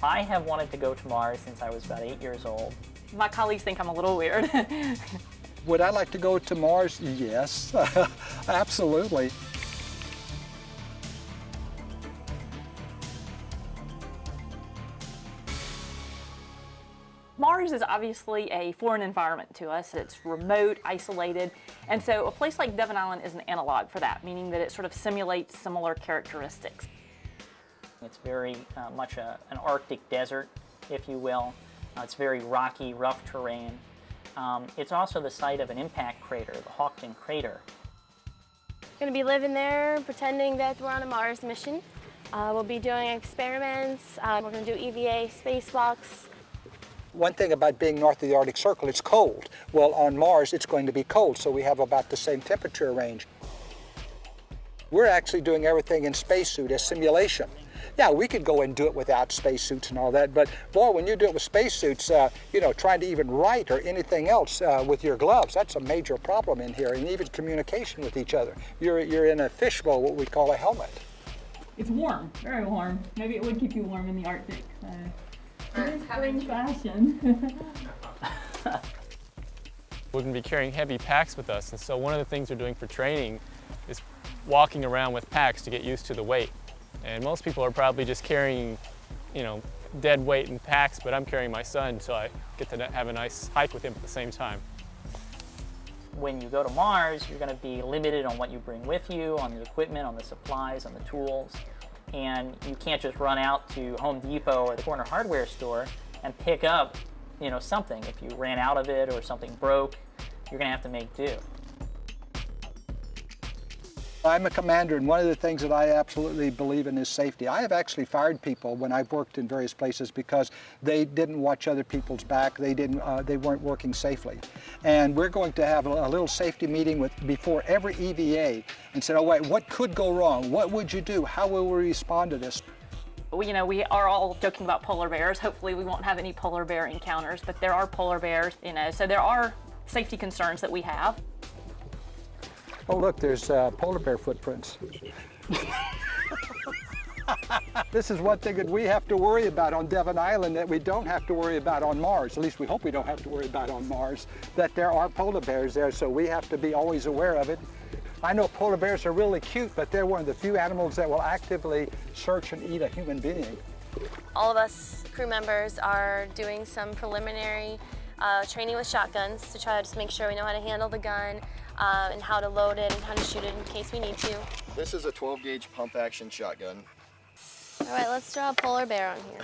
I have wanted to go to Mars since I was about 8 years old. My colleagues think I'm a little weird. Would I like to go to Mars? Yes, absolutely. Mars is obviously a foreign environment to us. It's remote, isolated, and so a place like Devon Island is an analog for that, meaning that it sort of simulates similar characteristics. It's very much an Arctic desert, if you will. It's very rocky, rough terrain. It's also the site of an impact crater, the Hawkton crater. We're going to be living there, pretending that we're on a Mars mission. We'll be doing experiments. We're going to do EVA spacewalks. One thing about being north of the Arctic Circle, it's cold. Well, on Mars, it's going to be cold, so we have about the same temperature range. We're actually doing everything in spacesuit as simulation. Yeah, we could go and do it without spacesuits and all that, but boy, when you do it with spacesuits, you know, trying to even write or anything else with your gloves, that's a major problem in here, and even communication with each other. You're in a fishbowl, what we call a helmet. It's warm, very warm. Maybe it would keep you warm in the Arctic. Spring fashion. We're going to be carrying heavy packs with us, and so one of the things we're doing for training is walking around with packs to get used to the weight. And most people are probably just carrying, you know, dead weight in packs, but I'm carrying my son, so I get to have a nice hike with him at the same time. When you go to Mars, you're going to be limited on what you bring with you, on the equipment, on the supplies, on the tools. And you can't just run out to Home Depot or the corner hardware store and pick up, you know, something. If you ran out of it or something broke, you're going to have to make do. I'm a commander, and one of the things that I absolutely believe in is safety. I have actually fired people when I've worked in various places because they didn't watch other people's back. They weren't working safely. And we're going to have a little safety meeting before every EVA and said, oh wait, what could go wrong? What would you do? How will we respond to this? You know, we are all joking about polar bears. Hopefully we won't have any polar bear encounters, but there are polar bears, you know, so there are safety concerns that we have. Oh look, there's polar bear footprints. This is one thing that we have to worry about on Devon Island that we don't have to worry about on Mars. At least we hope we don't have to worry about on Mars, that there are polar bears there, so we have to be always aware of it. I know polar bears are really cute, but they're one of the few animals that will actively search and eat a human being. All of us crew members are doing some preliminary training with shotguns to try to just make sure we know how to handle the gun and how to load it and how to shoot it in case we need to. This is a 12-gauge pump-action shotgun. All right, let's draw a polar bear on here.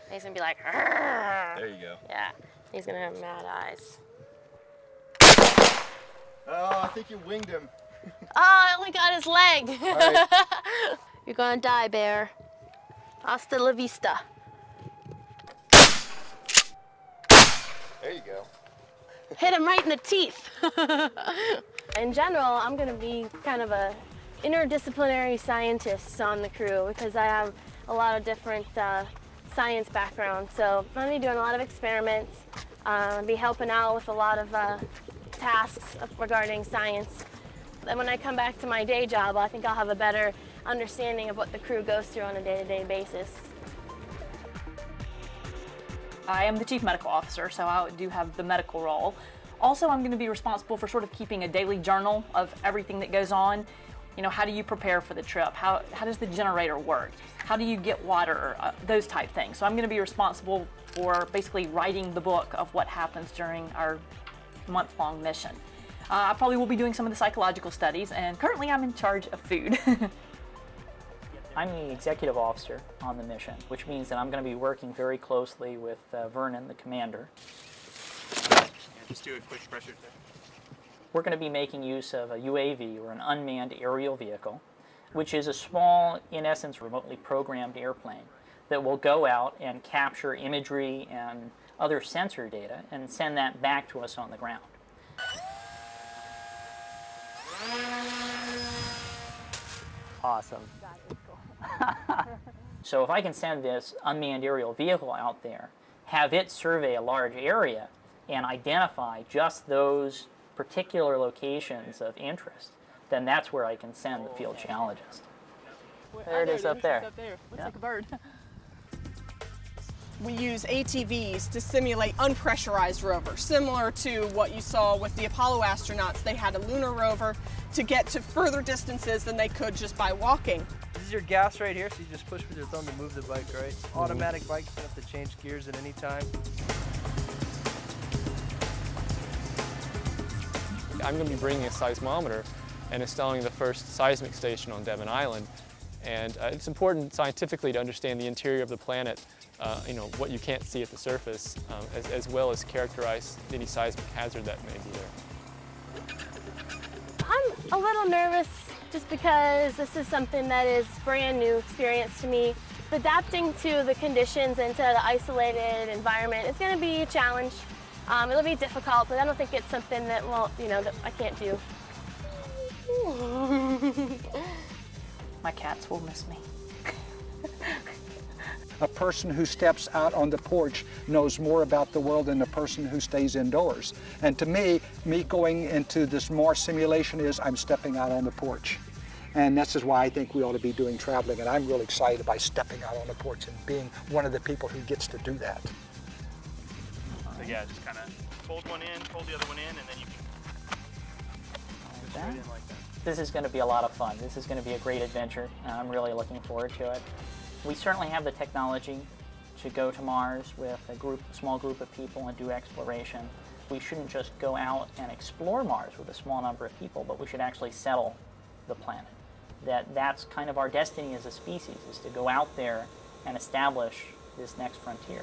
He's gonna be like, "Arr!" There you go. Yeah, he's gonna have mad eyes. Oh, I think you winged him. Oh, I only got his leg. All right. You're gonna die, bear. Hasta la vista. There you go. Hit him right in the teeth. In general, I'm gonna be kind of a interdisciplinary scientist on the crew because I have a lot of different science backgrounds. So I'm gonna be doing a lot of experiments, be helping out with a lot of tasks regarding science. And when I come back to my day job, I think I'll have a better understanding of what the crew goes through on a day-to-day basis. I am the chief medical officer, so I do have the medical role. Also, I'm going to be responsible for sort of keeping a daily journal of everything that goes on. You know, how do you prepare for the trip? How does the generator work? How do you get water? Those type things. So I'm going to be responsible for basically writing the book of what happens during our month-long mission. I probably will be doing some of the psychological studies, and currently I'm in charge of food. I'm the executive officer on the mission, which means that I'm going to be working very closely with Vernon, the commander. Just do a quick pressure test. We're going to be making use of a UAV, or an unmanned aerial vehicle, which is a small, in essence, remotely programmed airplane that will go out and capture imagery and other sensor data and send that back to us on the ground. Awesome. So if I can send this unmanned aerial vehicle out there, have it survey a large area, and identify just those particular locations of interest, then that's where I can send the field geologist. There it is up there. Looks like a bird. we use ATVs to simulate unpressurized rovers, similar to what you saw with the Apollo astronauts. They had a lunar rover to get to further distances than they could just by walking. This is your gas right here, so you just push with your thumb to move the bike, right? Automatic bike, you don't have to change gears at any time. I'm going to be bringing a seismometer and installing the first seismic station on Devon Island. And it's important scientifically to understand the interior of the planet, what you can't see at the surface, as well as characterize any seismic hazard that may be there. I'm a little nervous just because this is something that is brand new experience to me. Adapting to the conditions and to the isolated environment is going to be a challenge. It'll be difficult, but I don't think it's something that, that I can't do. My cats will miss me. A person who steps out on the porch knows more about the world than the person who stays indoors. And to me going into this Mars simulation is I'm stepping out on the porch. And this is why I think we ought to be doing traveling. And I'm really excited by stepping out on the porch and being one of the people who gets to do that. So yeah, just kind of fold one in, fold the other one in, and then you can push right in like that. This is going to be a lot of fun. This is going to be a great adventure. I'm really looking forward to it. We certainly have the technology to go to Mars with a small group of people and do exploration. We shouldn't just go out and explore Mars with a small number of people, but we should actually settle the planet. That's kind of our destiny as a species, is to go out there and establish this next frontier.